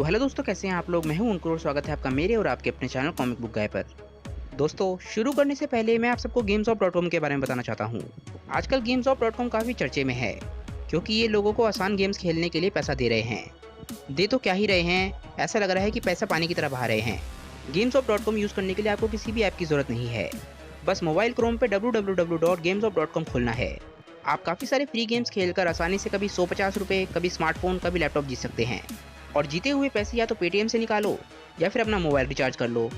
तो हेलो दोस्तों, कैसे हैं आप लोग। मैं हूं अंकुर और स्वागत है आपका मेरे और आपके अपने चैनल कॉमिक बुक गाय पर। दोस्तों, शुरू करने से पहले मैं आप सबको गेम्सऑफ.com के बारे में बताना चाहता हूं। आजकल गेम्सऑफ.com काफ़ी चर्चे में है, क्योंकि ये लोगों को आसान गेम्स खेलने के लिए पैसा दे रहे हैं। दे तो क्या ही रहे हैं, ऐसा लग रहा है कि पैसा पानी की तरह बहा रहे हैं। गेम्सऑफ.com यूज़ करने के लिए आपको किसी भी ऐप की ज़रूरत नहीं है। बस मोबाइल क्रोम पे www.gamesop.com खोलना है। आप काफ़ी सारे फ्री गेम्स खेलकर आसानी से कभी 150 रुपये, कभी स्मार्टफोन, कभी लैपटॉप जीत सकते हैं। और जीते हुए पैसे या तो पेटीएम से निकालो या फिर अपना मोबाइल रिचार्ज कर लो।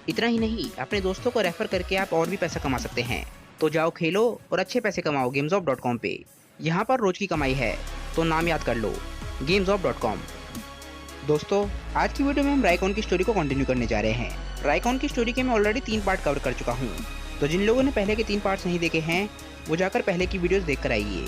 इतना ही नहीं, अपने दोस्तों को रेफर करके आप और भी पैसा कमा सकते हैं। तो जाओ खेलो और अच्छे पैसे कमाओ gamesop.com पे। यहाँ पर रोज की कमाई है, तो नाम याद कर लो, gamesop.com। दोस्तों, आज की वीडियो में हम रायकॉन की स्टोरी को कंटिन्यू करने जा रहे हैं। रायकॉन की स्टोरी के मैं ऑलरेडी 3 पार्ट कवर कर चुका हूँ, तो जिन लोगों ने पहले के 3 पार्ट्स नहीं देखे हैं वो जाकर पहले की वीडियोस देख कर आइए।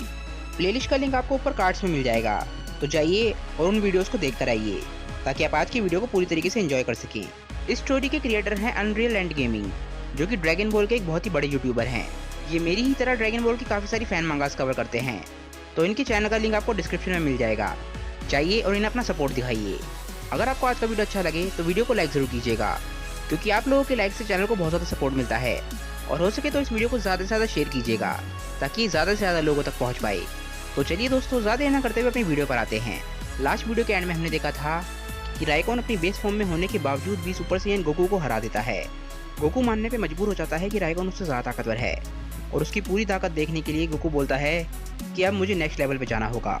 प्लेलिस्ट का लिंक आपको ऊपर कार्ड्स में मिल जाएगा, तो जाइए और उन वीडियोस को देख कर आइए, ताकि आप आज की वीडियो को पूरी तरीके से एंजॉय कर सकें। इस स्टोरी के क्रिएटर हैं अनरियल एंड गेमिंग, जो कि ड्रैगन बॉल के एक बहुत ही बड़े यूट्यूबर हैं। ये मेरी ही तरह ड्रैगन बॉल की काफ़ी सारी फैन मंगास कवर करते हैं, तो इनके चैनल का लिंक आपको डिस्क्रिप्शन में मिल जाएगा। जाइए और इन्हें अपना सपोर्ट दिखाइए। अगर आपको आज का वीडियो अच्छा लगे तो वीडियो को लाइक ज़रूर कीजिएगा, क्योंकि आप लोगों के लाइक से चैनल को बहुत ज़्यादा सपोर्ट मिलता है। और हो सके तो इस वीडियो को ज़्यादा से ज़्यादा शेयर कीजिएगा, ताकि ज़्यादा से ज़्यादा लोगों तक पहुँच पाए। तो चलिए दोस्तों, ज़्यादा देर न करते हुए अपनी वीडियो पर आते हैं। लास्ट वीडियो के एंड में हमने देखा था कि रायकॉन अपनी बेस फॉर्म में होने के बावजूद भी सुपर सैयन गोकू को हरा देता है। गोकू मानने पे मजबूर हो जाता है कि रायकॉन उससे ज़्यादा ताकतवर है, और उसकी पूरी ताकत देखने के लिए गोकू बोलता है कि अब मुझे नेक्स्ट लेवल पे जाना होगा।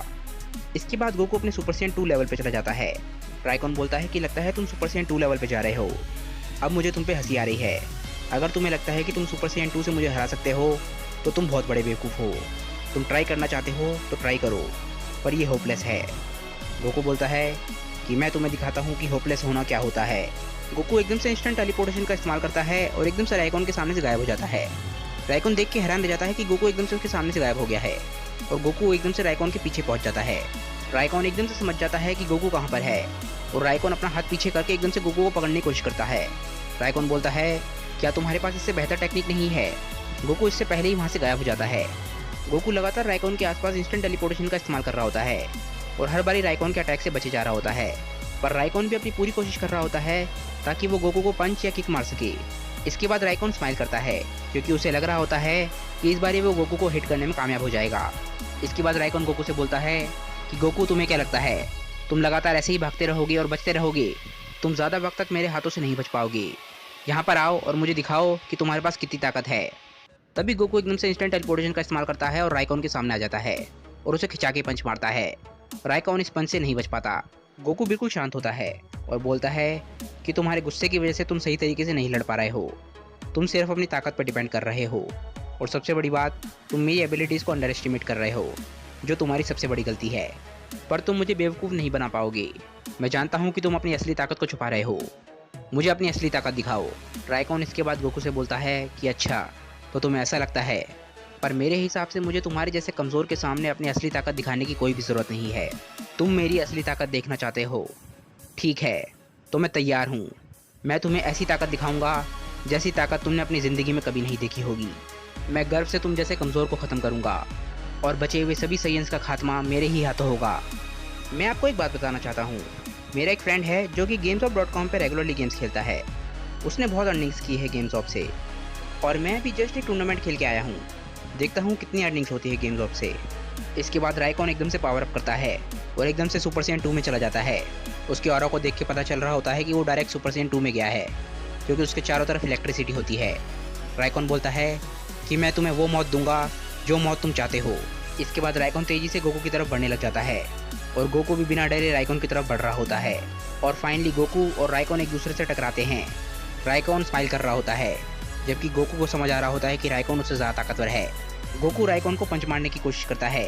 इसके बाद गोकू अपने सुपर सैयन 2 लेवल पे चला जाता है। रायकॉन बोलता है कि लगता है तुम सुपर सैयन 2 लेवल पे जा रहे हो, अब मुझे तुम पे हंसी आ रही है। अगर तुम्हें लगता है कि तुम सुपर सैयन 2 से मुझे हरा सकते हो तो तुम बहुत बड़े बेवकूफ़ हो। तुम ट्राई करना चाहते हो तो ट्राई करो, पर ये होपलेस है। गोकू बोलता है कि मैं तुम्हें दिखाता हूँ कि होपलेस होना क्या होता है। गोकू एकदम से इंस्टेंट टेलीपोर्टेशन का इस्तेमाल करता है और एकदम से रायकॉन के सामने से गायब हो जाता है। रायकॉन देख के हैरान रह जाता है कि गोकू एकदम से उसके सामने से गायब हो गया है, और गोकू एकदम से रायकॉन के पीछे पहुंच जाता है। रायकॉन एकदम से समझ जाता है कि गोकू कहाँ पर है, और रायकॉन अपना हाथ पीछे करके एकदम से गोकू को पकड़ने की कोशिश करता है। रायकॉन बोलता है, क्या तुम्हारे पास इससे बेहतर टेक्निक नहीं है। गोकू इससे पहले ही वहाँ से गायब हो जाता है। गोकू लगातार रायकॉन के आसपास इंस्टेंट टेलीपोर्टेशन का इस्तेमाल कर रहा होता है, और हर बारी रायकॉन के अटैक से बचे जा रहा होता है। पर रायकॉन भी अपनी पूरी कोशिश कर रहा होता है ताकि वो गोकू को पंच या किक मार सके। इसके बाद रायकॉन स्माइल करता है, क्योंकि उसे लग रहा होता है कि इस बार वो गोकू को हिट करने में कामयाब हो जाएगा। इसके बाद रायकॉन गोकू से बोलता है कि गोकू, तुम्हें क्या लगता है तुम लगातार ऐसे ही भागते रहोगे और बचते रहोगे? तुम ज़्यादा वक्त तक मेरे हाथों से नहीं बच पाओगे। यहाँ पर आओ और मुझे दिखाओ कि तुम्हारे पास कितनी ताकत है। तभी गोकू एकदम से इंस्टेंट टेलीपोर्टेशन का इस्तेमाल करता है और रायकॉन के सामने आ जाता है और उसे खिंचा के पंच मारता है। रायकॉन इस पंच से नहीं बच पाता। गोकू बिल्कुल शांत होता है और बोलता है कि तुम्हारे गुस्से की वजह से तुम सही तरीके से नहीं लड़ पा रहे हो। तुम सिर्फ अपनी ताकत पर डिपेंड कर रहे हो, और सबसे बड़ी बात, तुम मेरी एबिलिटीज़ को अंडर एस्टिमेट कर रहे हो, जो तुम्हारी सबसे बड़ी गलती है। पर तुम मुझे बेवकूफ़ नहीं बना पाओगे। मैं जानता हूँ कि तुम अपनी असली ताकत को छुपा रहे हो। मुझे अपनी असली ताकत दिखाओ। रायकॉन इसके बाद गोकू से बोलता है कि अच्छा, तो तुम्हें ऐसा लगता है, पर मेरे हिसाब से मुझे तुम्हारे जैसे कमज़ोर के सामने अपनी असली ताकत दिखाने की कोई भी ज़रूरत नहीं है। तुम मेरी असली ताकत देखना चाहते हो, ठीक है, तो मैं तैयार हूँ। मैं तुम्हें ऐसी ताकत दिखाऊंगा जैसी ताकत तुमने अपनी ज़िंदगी में कभी नहीं देखी होगी। मैं गर्व से तुम जैसे कमज़ोर को ख़त्म करूँगा, और बचे हुए सभी सैयन्स का खात्मा मेरे ही हाथों होगा। मैं आपको एक बात बताना चाहता हूँ। मेरा एक फ्रेंड है जो कि gamesop.com पे रेगुलरली गेम्स खेलता है। उसने बहुत अर्निंग्स की है गेम्सऑप से, और मैं भी जस्ट एक टूर्नामेंट खेल के आया हूँ। देखता हूँ कितनी अर्निंग्स होती है गेम्सऑप से। इसके बाद रायकॉन एकदम से पावर अप करता है और एकदम से सुपर सैयन 2 में चला जाता है। उसके ऑरा को देख के पता चल रहा होता है कि वो डायरेक्ट सुपर सैयन 2 में गया है, क्योंकि उसके चारों तरफ इलेक्ट्रिसिटी होती है। रायकॉन बोलता है कि मैं तुम्हें वो मौत दूंगा जो मौत तुम चाहते हो। इसके बाद रायकॉन तेज़ी से गोकू की तरफ बढ़ने लग जाता है, और गोकू भी बिना डरे रायकॉन की तरफ बढ़ रहा होता है। और फाइनली गोकू और रायकॉन एक दूसरे से टकराते हैं। रायकॉन स्माइल कर रहा होता है, जबकि गोकू को समझ आ रहा होता है कि रायकॉन उससे ज़्यादा ताकतवर है। गोकू रायकॉन को पंच मारने की कोशिश करता है,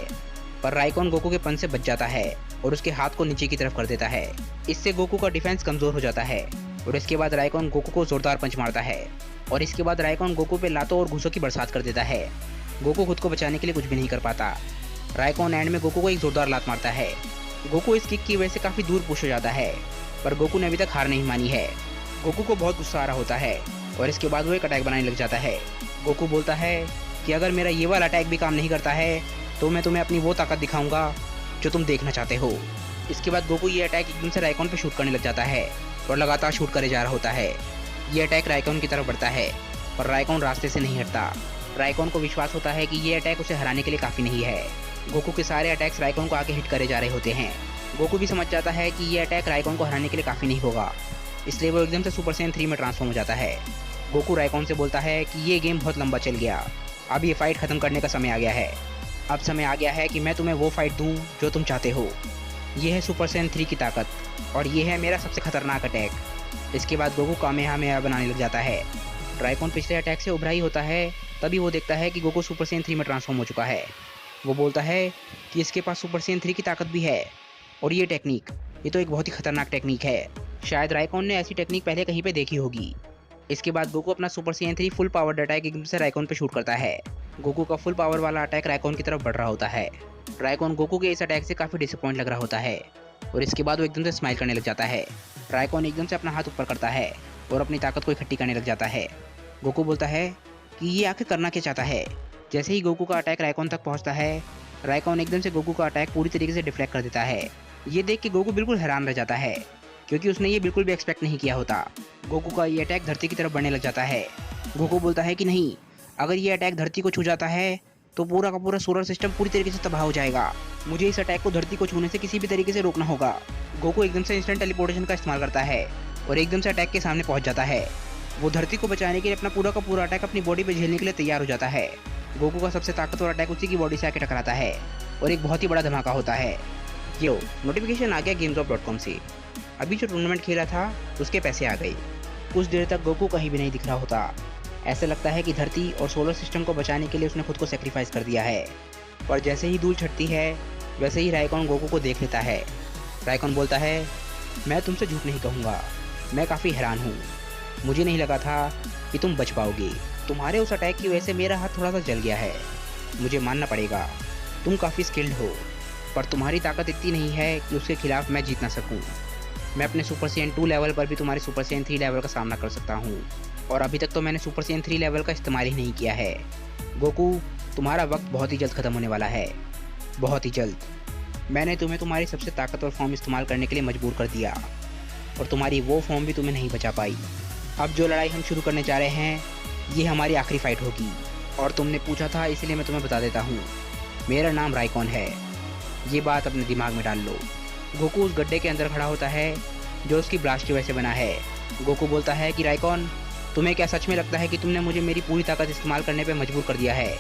पर रायकॉन गोकू के पंच से बच जाता है और उसके हाथ को नीचे की तरफ कर देता है। इससे गोकू का डिफेंस कमज़ोर हो जाता है, और इसके बाद रायकॉन गोकू को ज़ोरदार पंच मारता है, और इसके बाद रायकॉन गोकू पे लातों और घूंसों की बरसात कर देता है। गोकू खुद को बचाने के लिए कुछ भी नहीं कर पाता। रायकॉन एंड में गोकू को एक ज़ोरदार लात मारता है। गोकू इस किक की वजह से काफ़ी दूर पुश हो जाता है, पर गोकू ने अभी तक हार नहीं मानी है। गोकू को बहुत गुस्सा आ रहा होता है, और इसके बाद वो एक अटैक बनाने लग जाता है। गोकू बोलता है कि अगर मेरा ये वाला अटैक भी काम नहीं करता है तो मैं तुम्हें अपनी वो ताकत दिखाऊंगा जो तुम देखना चाहते हो। इसके बाद गोकू ये अटैक एकदम से राइकॉन पे शूट करने लग जाता है और लगातार शूट करे जा रहा होता है। ये अटैक राइकॉन की तरफ बढ़ता है पर राइकॉन रास्ते से नहीं हटता। राइकॉन को विश्वास होता है कि ये अटैक उसे हराने के लिए काफ़ी नहीं है। गोकू के सारे अटैक्स राइकॉन को आके हिट करे जा रहे होते हैं। गोकू भी समझ जाता है कि ये अटैक राइकॉन को हराने के लिए काफ़ी नहीं होगा, इसलिए वो एकदम से सुपर सैयन 3 में ट्रांसफॉर्म हो जाता है। गोकू राइकॉन से बोलता है कि ये गेम बहुत लंबा चल गया, अब ये फाइट ख़त्म करने का समय आ गया है। अब समय आ गया है कि मैं तुम्हें वो फाइट दूँ जो तुम चाहते हो। ये है सुपर सैयन 3 की ताकत और ये है मेरा सबसे खतरनाक अटैक। इसके बाद गोकू कामेहामेहा बनाने लग जाता है। राइकॉन पिछले अटैक से उभरा ही होता है, तभी वो देखता है कि गोकू सुपर सैयन 3 में ट्रांसफॉर्म हो चुका है। वो बोलता है कि इसके पास सुपर सैयन 3 की ताकत भी है और ये टेक्निक, ये तो एक बहुत ही खतरनाक टेक्निक है। शायद राइकॉन ने ऐसी टेक्निक पहले कहीं पे देखी होगी। इसके बाद गोकू अपना super Saiyan 3 full powered attack एकदम से राइकॉन पे शूट करता है। गोकू का फुल पावर वाला अटैक राइकॉन की तरफ बढ़ रहा होता है। राइकॉन गोकू के इस अटैक से काफ़ी डिसअपॉइंट लग रहा होता है और इसके बाद वो एकदम से स्माइल करने लग जाता है। राइकॉन एकदम से अपना हाथ ऊपर करता है और अपनी ताकत को इकट्ठी करने लग जाता है। गोकू बोलता है कि ये आखिर करना क्या चाहता है। जैसे ही गोकू का अटैक राइकॉन तक पहुंचता है, राइकॉन एकदम से गोकू का अटैक पूरी तरीके से डिफ्लेक्ट कर देता है। ये देख के गोकू बिल्कुल हैरान रह जाता है क्योंकि उसने ये बिल्कुल भी एक्सपेक्ट नहीं किया होता। गोकू का ये अटैक धरती की तरफ बढ़ने लग जाता है। गोकू बोलता है कि नहीं, अगर ये अटैक धरती को छू जाता है तो पूरा का पूरा सोलर सिस्टम पूरी तरीके से तबाह हो जाएगा। मुझे इस अटैक को धरती को छूने से किसी भी तरीके से रोकना होगा। गोकू एकदम से इंस्टेंट टेलीपोर्टेशन का इस्तेमाल करता है और एकदम से अटैक के सामने पहुंच जाता है। वो धरती को बचाने के लिए अपना पूरा का पूरा अटैक अपनी बॉडी पे झेलने के लिए तैयार हो जाता है। गोकू का सबसे ताकतवर अटैक उसी की बॉडी से आके टकराता है और एक बहुत ही बड़ा धमाका होता है। यो नोटिफिकेशन आ गया GamesOf.com से। अभी जो टूर्नामेंट खेला था उसके पैसे आ गए। कुछ देर तक गोकू कहीं भी नहीं दिख रहा होता। ऐसा लगता है कि धरती और सोलर सिस्टम को बचाने के लिए उसने खुद को सेक्रीफाइस कर दिया है। पर जैसे ही धूल छटती है वैसे ही राइकॉन गोकू को देख लेता है। राइकॉन बोलता है, मैं तुमसे झूठ नहीं कहूँगा, मैं काफ़ी हैरान हूँ। मुझे नहीं लगा था कि तुम बच पाओगे। तुम्हारे उस अटैक की वजह से मेरा हाथ थोड़ा सा जल गया है। मुझे मानना पड़ेगा, तुम काफ़ी स्किल्ड हो, पर तुम्हारी ताकत इतनी नहीं है कि उसके खिलाफ मैं जीत ना सकूं। मैं अपने सुपर सैयन 2 लेवल पर भी तुम्हारे सुपर सैयन 3 लेवल का सामना कर सकता हूं और अभी तक तो मैंने सुपर सैयन 3 लेवल का इस्तेमाल ही नहीं किया है। गोकू, तुम्हारा वक्त बहुत ही जल्द ख़त्म होने वाला है, बहुत ही जल्द। मैंने तुम्हें तुम्हारी सबसे ताकतवर फॉर्म इस्तेमाल करने के लिए मजबूर कर दिया और तुम्हारी वो फॉर्म भी तुम्हें नहीं बचा पाई। अब जो लड़ाई हम शुरू करने जा रहे हैं ये हमारी आखिरी फाइट होगी और तुमने पूछा था इसलिए मैं तुम्हें बता देता हूँ, मेरा नाम राइकॉन है। ये बात अपने दिमाग में डाल लो। गोकू उस गड्ढे के अंदर खड़ा होता है जो उसकी ब्लास्ट की वजह से बना है। गोकू बोलता है कि राइकॉन, तुम्हें क्या सच में लगता है कि तुमने मुझे मेरी पूरी ताकत इस्तेमाल करने पर मजबूर कर दिया है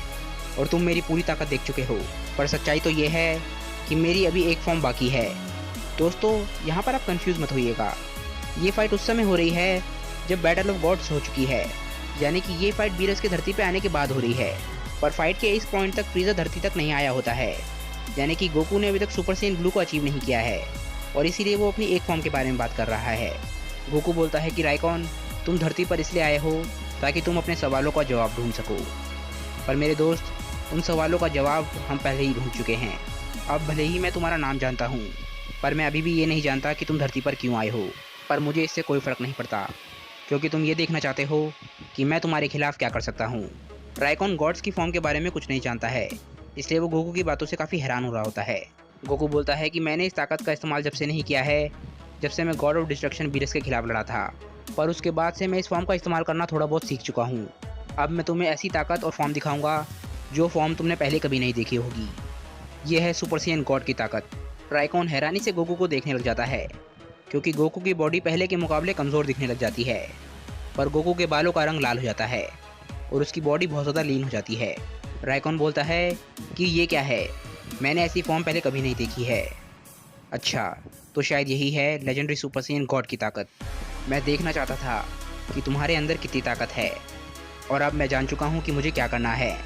और तुम मेरी पूरी ताकत देख चुके हो? पर सच्चाई तो ये है कि मेरी अभी एक फॉर्म बाकी है। दोस्तों, यहाँ पर आप कंफ्यूज मत होइएगा। ये फाइट उस समय हो रही है जब बैटल ऑफ गॉड्स हो चुकी है, यानी कि ये फाइट बीरस के धरती पे आने के बाद हो रही है। पर फाइट के इस पॉइंट तक फ्रीज़र धरती तक नहीं आया होता है, यानी कि गोकू ने अभी तक सुपर सैयन ब्लू को अचीव नहीं किया है और इसीलिए वो अपनी एक फॉर्म के बारे में बात कर रहा है। गोकू बोलता है कि राइकॉन, तुम धरती पर इसलिए आए हो ताकि तुम अपने सवालों का जवाब ढूंढ सको। पर मेरे दोस्त, उन सवालों का जवाब हम पहले ही ढूंढ चुके हैं। अब भले ही मैं तुम्हारा नाम जानता हूँ, पर मैं अभी भी ये नहीं जानता कि तुम धरती पर क्यों आए हो। पर मुझे इससे कोई फ़र्क नहीं पड़ता क्योंकि तुम ये देखना चाहते हो कि मैं तुम्हारे खिलाफ क्या कर सकता हूँ। राइकॉन गॉड्स की फॉर्म के बारे में कुछ नहीं जानता है, इसलिए वो गोकू की बातों से काफ़ी हैरान हो रहा होता है। गोकू बोलता है कि मैंने इस ताकत का इस्तेमाल जब से नहीं किया है जब से मैं गॉड ऑफ डिस्ट्रक्शन बीरस के खिलाफ लड़ा था, पर उसके बाद से मैं इस फॉर्म का इस्तेमाल करना थोड़ा बहुत सीख चुका हूँ। अब मैं तुम्हें ऐसी ताकत और फॉर्म दिखाऊंगा जो फॉर्म तुमने पहले कभी नहीं देखी होगी। ये है सुपर सैयन गॉड की ताकत। राइकॉन हैरानी से गोकू को देखने लग जाता है क्योंकि गोकू की बॉडी पहले के मुकाबले कमज़ोर दिखने लग जाती है, पर गोकू के बालों का रंग लाल हो जाता है और उसकी बॉडी बहुत ज़्यादा लीन हो जाती है। राइकॉन बोलता है कि ये क्या है, मैंने ऐसी फॉर्म पहले कभी नहीं देखी है। अच्छा, तो शायद यही है लेजेंडरी सुपर सैयन गॉड की ताकत। मैं देखना चाहता था कि तुम्हारे अंदर कितनी ताकत है और अब मैं जान चुका हूँ कि मुझे क्या करना है।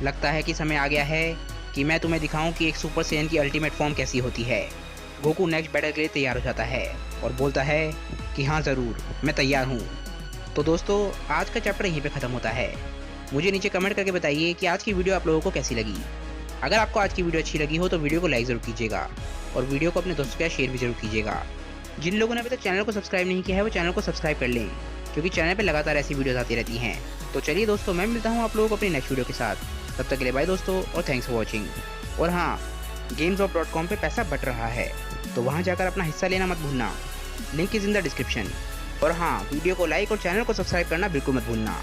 लगता है कि समय आ गया है कि मैं तुम्हें दिखाऊं कि एक सुपर सैयन की अल्टीमेट फॉर्म कैसी होती है। गोकू नेक्स्ट बैटल के लिए तैयार हो जाता है और बोलता है कि हाँ ज़रूर, मैं तैयार हूँ। तो दोस्तों, आज का चैप्टर यहीं पे ख़त्म होता है। मुझे नीचे कमेंट करके बताइए कि आज की वीडियो आप लोगों को कैसी लगी। अगर आपको आज की वीडियो अच्छी लगी हो तो वीडियो को लाइक ज़रूर कीजिएगा और वीडियो को अपने दोस्तों के साथ शेयर भी जरूर कीजिएगा। जिन लोगों ने अभी तक चैनल को सब्सक्राइब नहीं किया है वो चैनल को सब्सक्राइब कर लें क्योंकि चैनल पर लगातार ऐसी वीडियोज़ आती रहती हैं। तो चलिए दोस्तों, मैं मिलता हूँ आप लोगों को अपनी नेक्स्ट वीडियो के साथ। तब तक के लिए बाय दोस्तों और थैंक्स फॉर वॉचिंग। और हाँ, GamesOf.com पे पैसा बट रहा है, तो वहाँ जाकर अपना हिस्सा लेना मत भूलना। Link is in the description. और हाँ, वीडियो को लाइक और चैनल को सब्सक्राइब करना बिल्कुल मत भूलना।